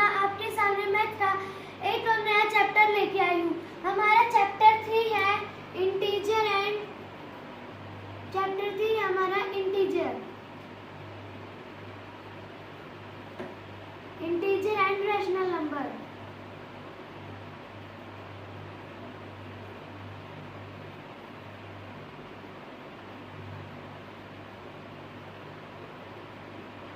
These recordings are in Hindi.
मैं आपके सामने मैथ का एक और नया चैप्टर लेके आई हूँ। हमारा चैप्टर 3 है इंटीजर एंड रैशनल नंबर।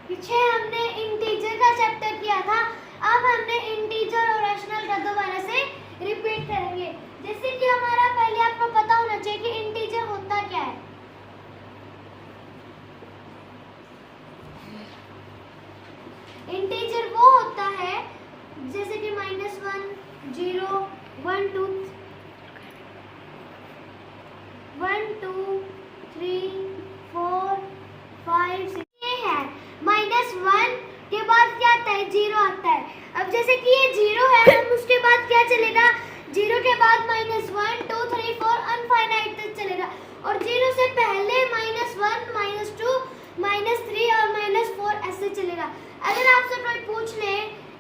पीछे हमने इंटीजर का चैप्टर किया था, अब हमने इंटीजर और रैशनल का दोबारा से रिपीट करेंगे। जैसे कि हमारा पहले आपको पता होना चाहिए कि इंटीजर होता क्या है। इंटीजर वो होता है जैसे कि -1, 0, 1, 2, 3, 4, 5, 6 ये है। -1 के बाद क्या आता है? 0 आता है। अब जैसे कि ये 0 है, हम उसके बाद क्या चलेगा? 0 के बाद -1, 2, 3, 4 अनफाइनाइट तक चलेगा। और 0 से पहले -1, -2, -3 और -4 ऐसे चलेगा। अगर आपसे कोई पूछ ले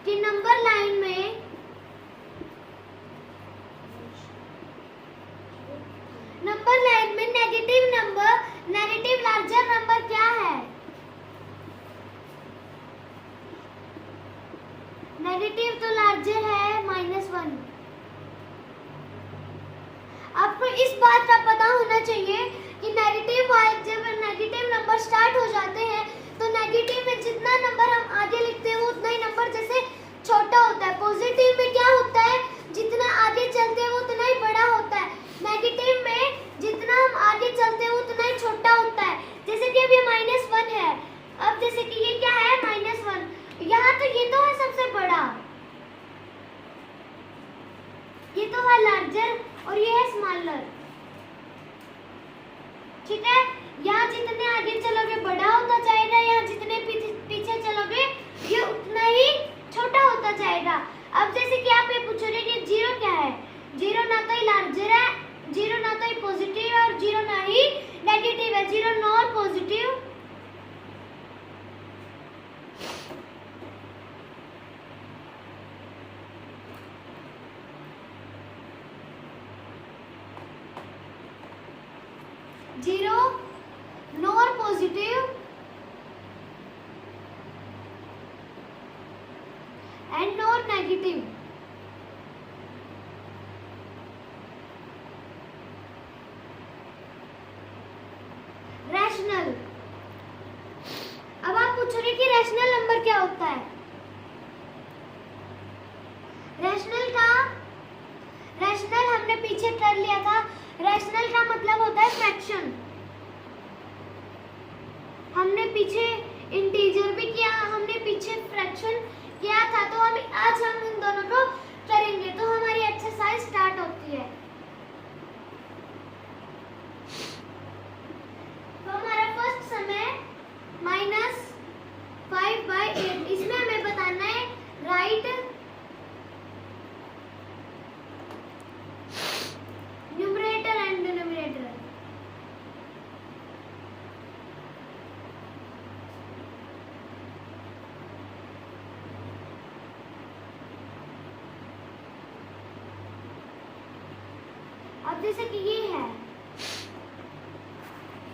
कि नंबर लाइन में नेगेटिव लार्जर नंबर क्या है? नेगेटिव तो लार्जर है -1। आपको इस बात का पता होना चाहिए कि जब नेगेटिव नंबर स्टार्ट हो जाते हैं तो नेगेटिव में जितना नंबर हम आगे लिखते हैं वो उतना ही नंबर जैसे छोटा होता है। पॉजिटिव में क्या होता है? जितना आगे चलते हैं वो उतना ही बड़ा होता है। नेगेटिव में जितना हम आगे चलते हैं वो उतना ही छोटा होता है। जैसे कि अभी -1 है, अब जैसे कि ये क्या है? -1। यहाँ तो ये तो है सबसे बड़ा, ये तो है लार्जर और ये है स्मॉलर। ठीक है, यहाँ जितने आगे चलोगे बड़ा होता जाएगा, यहाँ जितने पीछे चलोगे ये उतना ही छोटा होता जाएगा। अब जैसे कि आप ये पूछोगे कि 0 क्या है? 0 ना तो ही लार्जर है, 0 ना तो ही पॉजिटिव है और 0 ना ही नेगेटिव है। 0 not positive, nor positive and nor negative. Rational. अब आप पूछोगे कि रैशनल नंबर क्या होता है? रैशनल हमने पीछे कर लिया था। रैशनल का मतलब होता है फ्रैक्शन। हमने पीछे इंटीजर भी किया, हमने पीछे फ्रैक्शन किया था, तो आज हम इन दोनों को करेंगे। तो हमारी एक्सरसाइज स्टार्ट होती है। तो हमारा फर्स्ट सम है -5/8। इसमें हमें बताना है राइट न्यूमरेटर एंड डिनोमिनेटर। अब जैसे कि ये है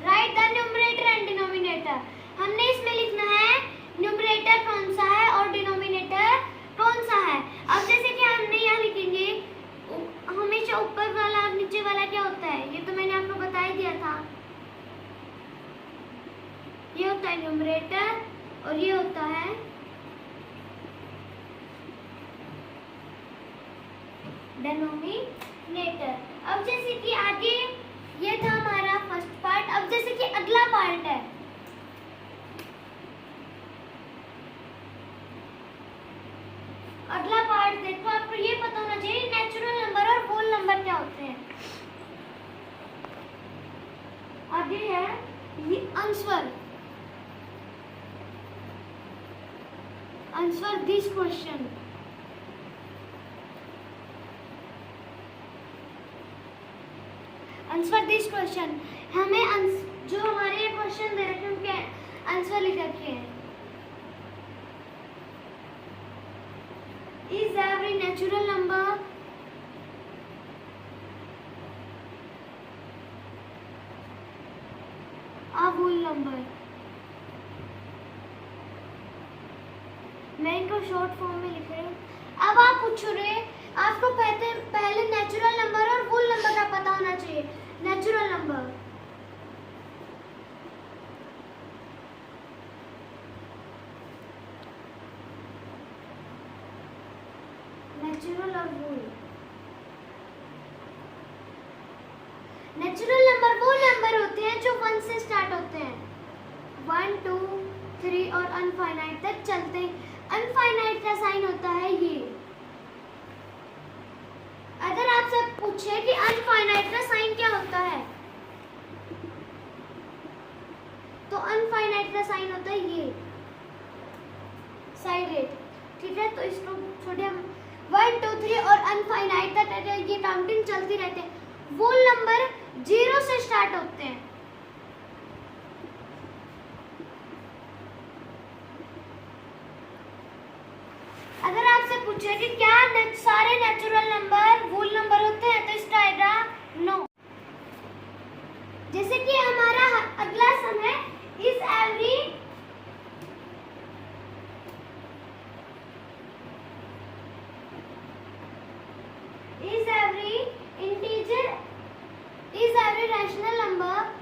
right the numerator and denominator. हमने इसमें लिखना है न्यूमरेटर कौन सा है और डिनोमिनेटर कौन सा है। अब जैसे कि हमने यहाँ लिखेंगे, हमेशा ऊपर वाला और नीचे वाला क्या होता है? ये तो मैंने आपको बता ही दिया था। ये होता है न्यूमरेटर और ये होता है डिनोमिनेटर। अब जैसे कि आगे ये था हमारा फर्स्ट पार्ट। अब जैसे कि अगला पार्ट है, अगला पार्ट देखो, आपको ये पता होना चाहिए नेचुरल नंबर और होल नंबर क्या होते हैं। आगे है ये answer this question. Answer this question. हमें जो हमारे ये क्वेश्चन दे रखे हैं उनके आंसर लिख रखे हैं। Is every natural number a whole number? मैं इनको शॉर्ट फॉर्म में लिख रही हूँ। अब आप पूछ रहे, आपको पहले नेचुरल नंबर और वोल नंबर का पता होना चाहिए। नेचुरल नंबर, नेचुरल और वोल। नेचुरल नंबर वो नंबर होते हैं जो 1 से स्टार्ट होते हैं, 1 2 3 और अनफाइनाइट तक चलते हैं। अनफाइनाइट का साइन होता है ये। अगर आपसे पूछे कि अनफाइनाइट का साइन क्या होता है, तो अनफाइनाइट का साइन होता है ये, साइडेड। ठीक है, तो इसको छोटे हम 1 2 3 और अनफाइनाइट तक ये काउंटिंग चलती रहती है। वोल नंबर 0 से स्टार्ट होते हैं। अगर आपसे पूछे कि क्या सारे नेचुरल नंबर वोल नंबर होते हैं, तो इसका आएगा नो। जैसे कि हमारा अगला सम है, is every integer, is every rational number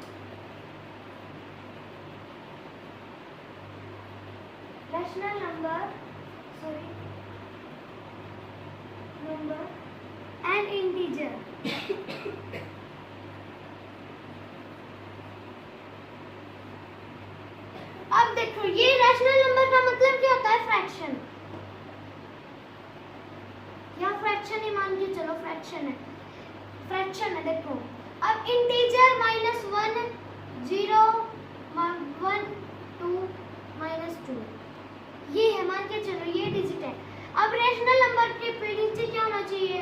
N integer. अब देखो, ये रैशनल नंबर का मतलब क्या होता है? फ्रैक्शन, या फ्रैक्शन ही मान के चलो, फ्रैक्शन है, फ्रैक्शन है। देखो, अब इंटीजर -1 0 1 2 -2, ये है, मान के चलो ये डिजिट है। अब रैशनल नंबर के नीचे क्या होना चाहिए?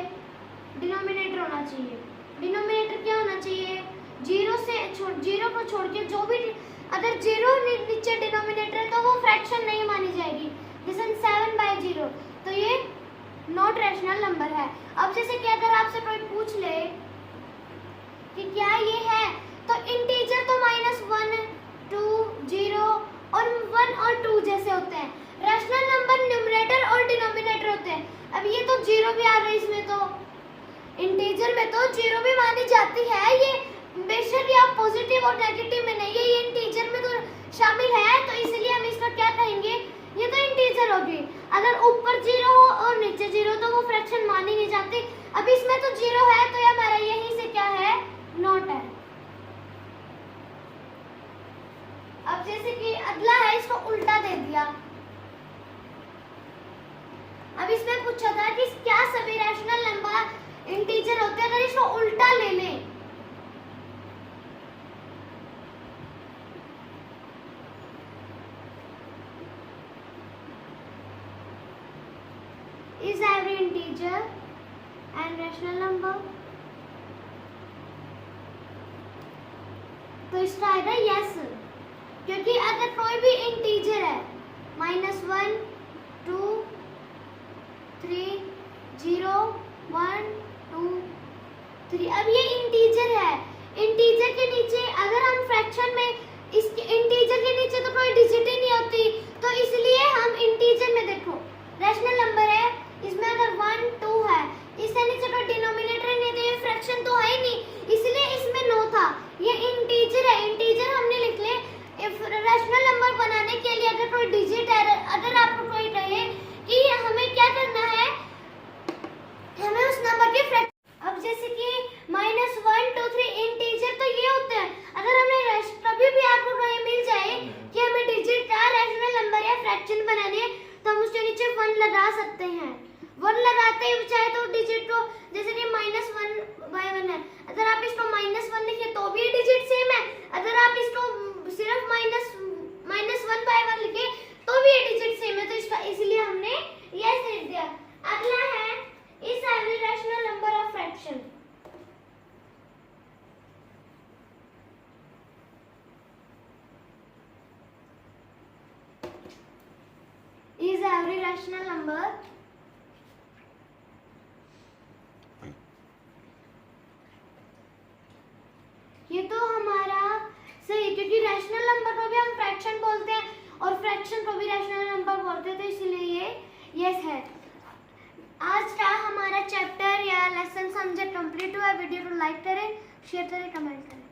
डिनोमिनेटर होना चाहिए। डिनोमिनेटर क्या होना चाहिए? 0 को छोड़ के जो भी, अगर 0 नीचे डिनोमिनेटर है तो वो फ्रैक्शन नहीं मानी जाएगी। जैसे 7/0, तो ये नॉट रैशनल नंबर है। अब जैसे कि अगर आपसे कोई पूछ ले कि क्या ये है, तो इंटीजर तो -1 2 0 और 1 और 2 जैसे होते हैं। रैशनल नंबर न्यूमरेटर और डिनोमिनेटर होते हैं। अब ये तो 0 भी आ रहा है इसमें, तो इंटीजर में तो 0 भी मानी जाती है। ये बेशक या पॉजिटिव और नेगेटिव में नहीं है, ये इंटीजर में तो शामिल है, तो इसलिए हम इसका क्या कहेंगे? ये तो इंटीजर होगी। अगर ऊपर 0 हो और नीचे 0 तो वो फ्रैक्शन मानी नहीं जाती। अब इसमें तो 0 है, तो ये हमारा यहीं से क्या है? नॉट है। अब जैसे कि अगला है, इसको उल्टा दे दिया। अब इसमें पूछा था कि क्या सभी रैशनल नंबर इंटीजर होते हैं? अगर इसको उल्टा ले लें, is every integer and rational number, तो इसका आएगा यस, क्योंकि अगर कोई भी इंटीजर है -1 2 3 0 1 2 3, अब ये इंटीजर है। इंटीजर के नीचे अगर हम फ्रैक्शन में, इस इंटीजर के नीचे तो कोई डिजिट ही नहीं होती, तो इसलिए हम इंटीजर में, देखो रैशनल नंबर है, इसमें अगर 1 2 है, इससे नीचे कोई डिनोमिनेटर नहीं, तो ये फ्रैक्शन तो है ही नहीं, इसलिए इसमें नो था। ये इंटीजर है, इंटीजर हमने लिख ले। रैशनल नंबर बनाने के लिए अगर कोई डिजिट है, अगर आपको कोई कहे कि हमें क्या करना है, हमें उस नंबर के फ्रैक्शन, अब जैसे कि -1 2 3 इंटीजर तो ये होते हैं। अगर हमें कभी भी आपको कहीं मिल जाए कि हमें डिजिट का रैशनल नंबर या फ्रैक्शन बनाने है, तो हम उसके नीचे 1 लगा सकते हैं। 1 लगाते ही चाहे तो डिजिट को, जैसे कि -1/1 है, अगर आप इसको -1 लिखे तो भी डिजिट सेम है। अगर आप इसको सिर्फ -1/1 लिखे तो भी ये डिजिट सेम है, तो इसका इसलिए हमने यस लिख दिया। अगला है, is every rational number of fraction, is every rational number ये तो हमारा सही, क्योंकि रैशनल नंबर को भी हम फ्रैक्शन बोलते हैं और फ्रैक्शन को भी रैशनल नंबर बोलते हैं, तो इसलिए ये यस है। आज का हमारा चैप्टर या लेसन समझे कंप्लीट हुआ। वीडियो को लाइक करें, शेयर करें, कमेंट करें।